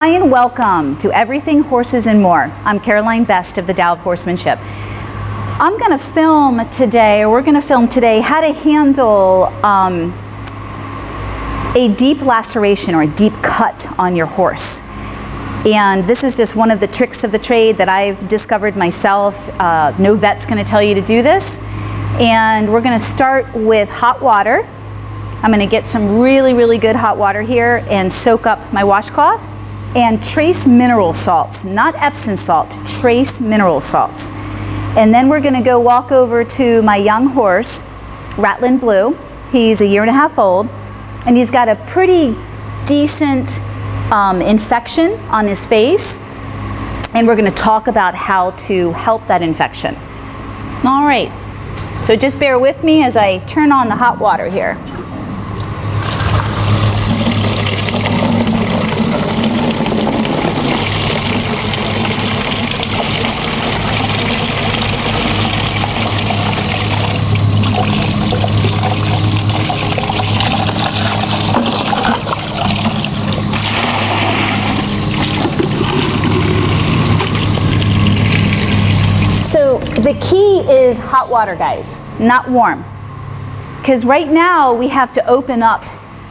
Hi and welcome to Everything Horses and More. I'm Caroline Best of the Tao of Horsemanship. I'm going to film today, or we're going to film today, how to handle a deep laceration or a deep cut on your horse. And this is just one of the tricks of the trade that I've discovered myself. No vet's going to tell you to do this. And we're going to start with hot water. I'm going to get some really good hot water here and soak up my washcloth. And trace mineral salts, not Epsom salt, trace mineral salts. And then we're going to go walk over to my young horse, Rattling Blue. He's 1.5 years old, and he's got a pretty decent infection on his face. And we're going to talk about how to help that infection. All right, so just bear with me as I turn on the hot water here. So the key is hot water, guys, not warm. Because right now we have to open up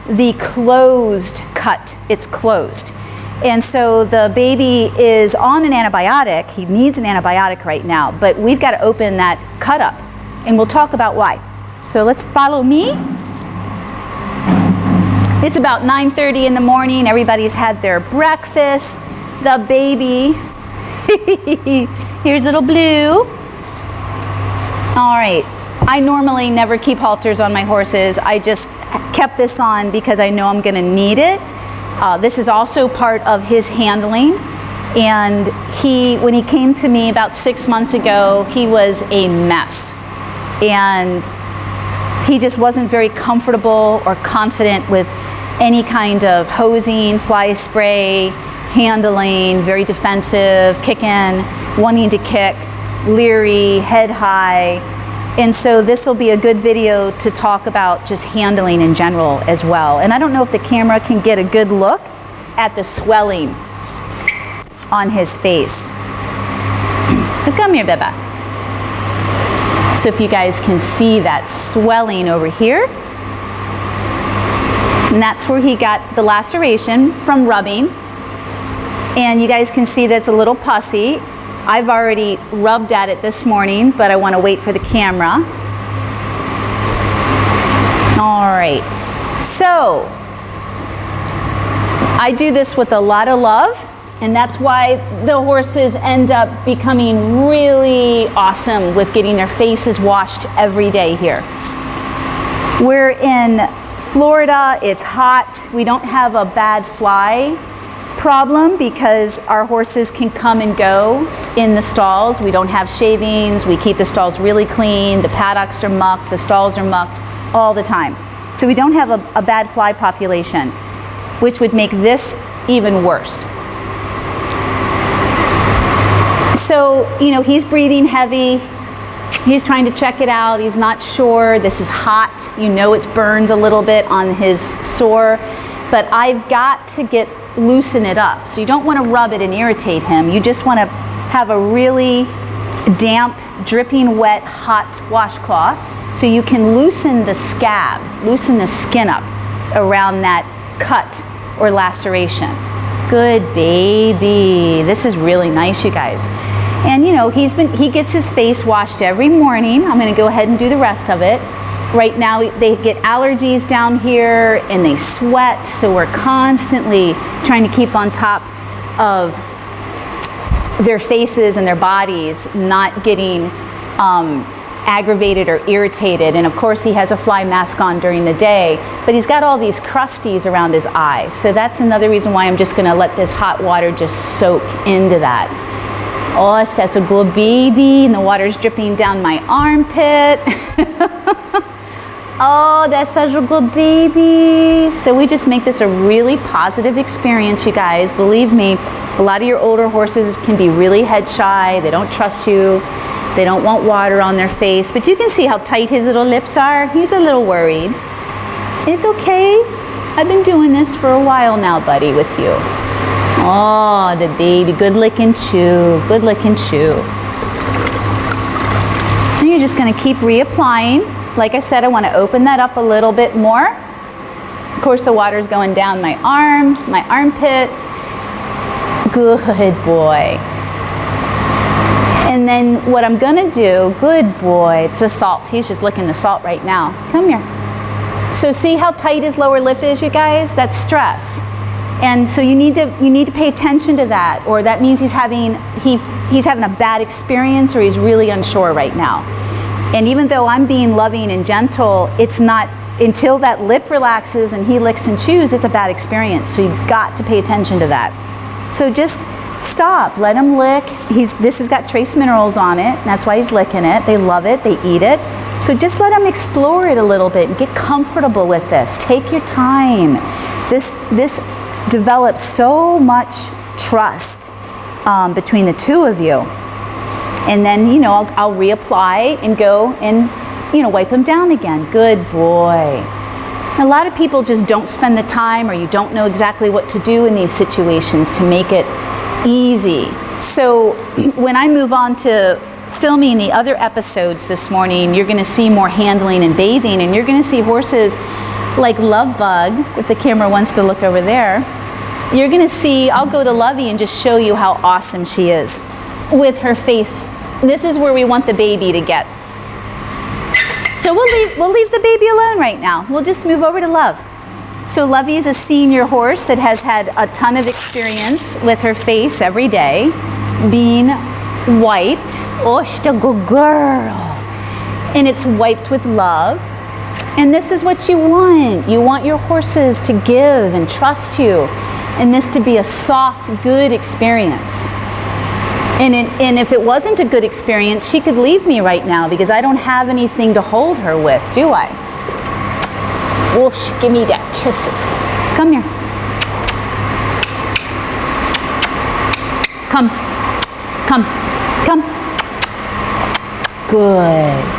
the closed cut. It's closed. And so the baby is on an antibiotic. He needs an antibiotic right now, but we've got to open that cut up. And we'll talk about why. So let's follow me. It's about 9:30 in the morning. Everybody's had their breakfast. The baby. Here's little Blue. All right, I normally never keep halters on my horses. I just kept this on because I know I'm gonna need it. This is also part of his handling. And when he came to me about 6 months ago, he was a mess. And he just wasn't very comfortable or confident with any kind of hosing, fly spray, handling, very defensive, kicking, wanting to kick, leery, head high. And so this will be a good video to talk about just handling in general as well. And I don't know if the camera can get a good look at the swelling on his face. So come here, Beba. So if you guys can see that swelling over here, and that's where he got the laceration from rubbing. And you guys can see that's a little pussy. I've already rubbed at it this morning, but I want to wait for the camera. All right, so I do this with a lot of love, and that's why the horses end up becoming really awesome with getting their faces washed every day here. We're in Florida, it's hot. We don't have a bad fly problem because our horses can come and go in the stalls. We don't have shavings. We keep the stalls really clean. The paddocks are mucked. The stalls are mucked all the time. So we don't have a bad fly population, which would make this even worse. So, you know, he's breathing heavy. He's trying to check it out. He's not sure. This is hot. You know, it's burned a little bit on his sore, but I've got to loosen it up. So you don't want to rub it and irritate him. You just want to have a really damp, dripping wet, hot washcloth so you can loosen the scab, loosen the skin up around that cut or laceration. Good baby. This is really nice, you guys. And you know, he gets his face washed every morning. I'm going to go ahead and do the rest of it. Right now they get allergies down here and they sweat, so we're constantly trying to keep on top of their faces and their bodies not getting aggravated or irritated. And of course he has a fly mask on during the day, but he's got all these crusties around his eyes. So that's another reason why I'm just going to let this hot water just soak into that. Oh, that's a good baby, and the water's dripping down my armpit. Oh, that's such a good baby. So we just make this a really positive experience, you guys. Believe me, a lot of your older horses can be really head shy. They don't trust you. They don't want water on their face. But you can see how tight his little lips are. He's a little worried. It's okay. I've been doing this for a while now, buddy, with you. Oh, the baby. Good lick and chew. Good lick and chew. And you're just going to keep reapplying. Like I said, I want to open that up a little bit more. Of course, the water's going down my arm, my armpit. Good boy. And then what I'm going to do, good boy, it's the salt. He's just licking the salt right now. Come here. So see how tight his lower lip is, you guys? That's stress. And so you need to pay attention to that, or that means he's having a bad experience, or he's really unsure right now. And even though I'm being loving and gentle, it's not until that lip relaxes and he licks and chews, it's a bad experience. So you've got to pay attention to that. So just stop, let him lick. This has got trace minerals on it, and that's why he's licking it. They love it, they eat it. So just let him explore it a little bit and get comfortable with this. Take your time. This develops so much trust between the two of you. And then, I'll reapply and go and, wipe him down again. Good boy. A lot of people just don't spend the time, or you don't know exactly what to do in these situations to make it easy. So when I move on to filming the other episodes this morning, you're going to see more handling and bathing, and you're going to see horses like Love Bug, if the camera wants to look over there. You're going to see, I'll go to Lovey and just show you how awesome she is with her face. This is where we want the baby to get. So we'll leave the baby alone right now. We'll just move over to Love. So Lovey is a senior horse that has had a ton of experience with her face every day being wiped. Oh, she's a good girl. And it's wiped with love. And this is what you want. You want your horses to give and trust you, and this to be a soft, good experience. And if it wasn't a good experience, she could leave me right now because I don't have anything to hold her with, do I? Whoosh, give me that kisses. Come here. Come.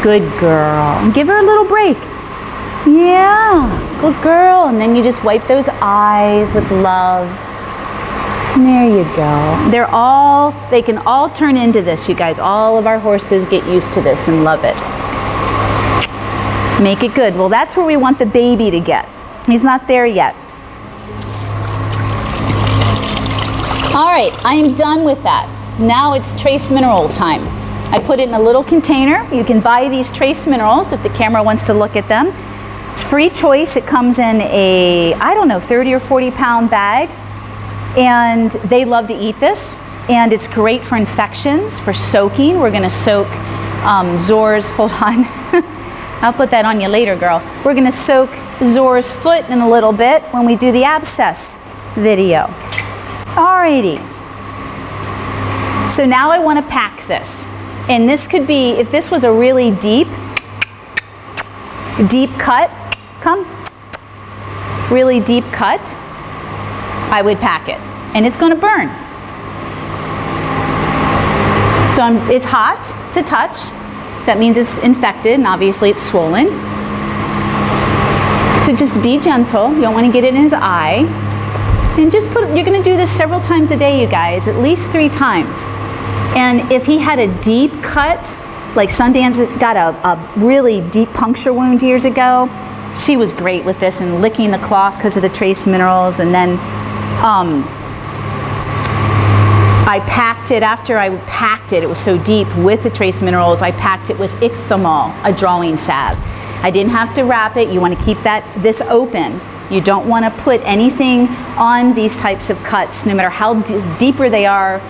Good girl. And give her a little break. Yeah, good girl. And then you just wipe those eyes with love. And there you go. They can all turn into this, you guys. All of our horses get used to this and love it. Make it good. Well, that's where we want the baby to get. He's not there yet. All right, I am done with that. Now it's trace mineral time. I put it in a little container. You can buy these trace minerals if the camera wants to look at them. It's free choice. It comes in a, 30 or 40 pound bag. And they love to eat this. And it's great for infections, for soaking. We're going to soak Zor's, hold on. I'll put that on you later, girl. We're going to soak Zor's foot in a little bit when we do the abscess video. Alrighty. So now I want to pack this. And this could be, if this was a really deep cut, really deep cut, I would pack it. And it's going to burn. So it's hot to touch. That means it's infected, and obviously it's swollen. So just be gentle. You don't want to get it in his eye. And just you're going to do this several times a day, you guys, at least 3 times. And if he had a deep cut, like Sundance got a really deep puncture wound years ago, she was great with this and licking the cloth because of the trace minerals. And then I packed it after I packed it. It was so deep with the trace minerals. I packed it with Ichthymol, a drawing salve. I didn't have to wrap it. You want to keep this open. You don't want to put anything on these types of cuts, no matter how deeper they are.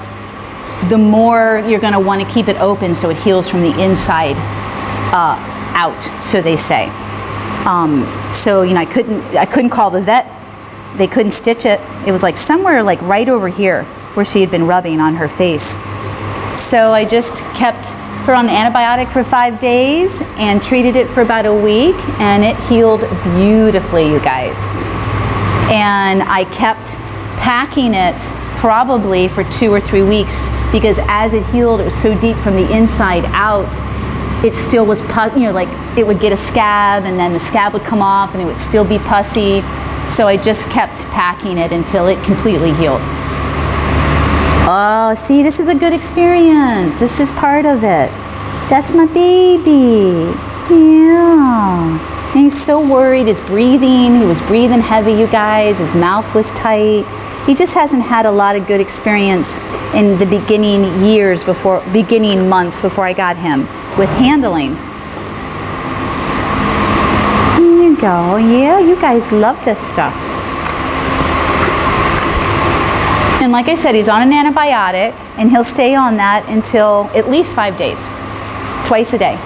The more you're going to want to keep it open so it heals from the inside out, so they say. So I couldn't call the vet. They couldn't stitch it. It was like somewhere like right over here where she had been rubbing on her face. So I just kept her on the antibiotic for 5 days and treated it for about a week, and it healed beautifully, you guys. And I kept packing it probably for 2 or 3 weeks because as it healed, it was so deep from the inside out, it still was, like it would get a scab, and then the scab would come off and it would still be pussy. So I just kept packing it until it completely healed. Oh, see, this is a good experience. This is part of it. That's my baby. Yeah. And he's so worried. He was breathing heavy, you guys. His mouth was tight. He just hasn't had a lot of good experience in the beginning months before I got him with handling. There you go. Yeah, you guys love this stuff. And like I said, he's on an antibiotic, and he'll stay on that until at least 5 days, twice a day.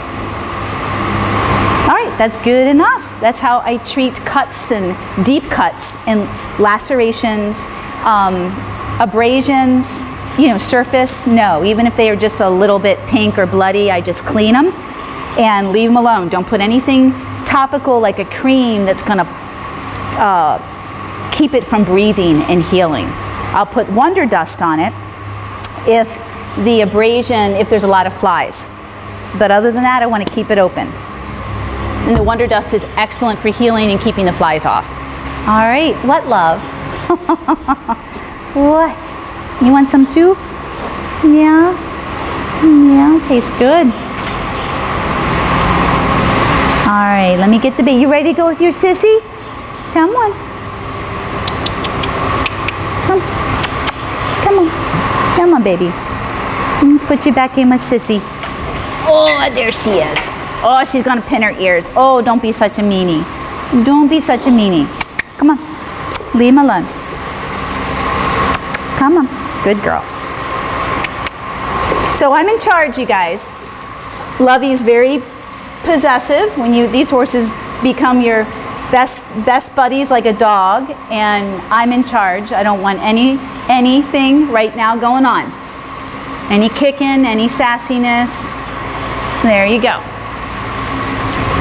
All right, that's good enough. That's how I treat cuts and deep cuts and lacerations, abrasions, surface. No, even if they are just a little bit pink or bloody, I just clean them and leave them alone. Don't put anything topical like a cream that's gonna keep it from breathing and healing. I'll put Wonder Dust on it if there's a lot of flies. But other than that, I want to keep it open. And the Wonder Dust is excellent for healing and keeping the flies off. All right, what, love? What? You want some too? Yeah? Yeah, tastes good. All right, let me get the baby. You ready to go with your sissy? Come on. Come on, baby. Let's put you back in with Sissy. Oh, there she is. Oh, she's gonna pin her ears. Oh, don't be such a meanie. Don't be such a meanie. Come on, leave him alone. Come on, good girl. So I'm in charge, you guys. Lovey's very possessive. When these horses become your best buddies like a dog, and I'm in charge. I don't want anything right now going on. Any kicking, any sassiness. There you go.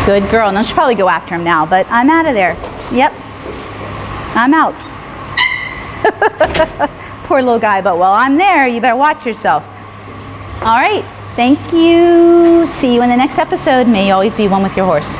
Good girl. Now she'll probably go after him now, but I'm out of there. Yep. I'm out. Poor little guy, but while I'm there, you better watch yourself. All right. Thank you. See you in the next episode. May you always be one with your horse.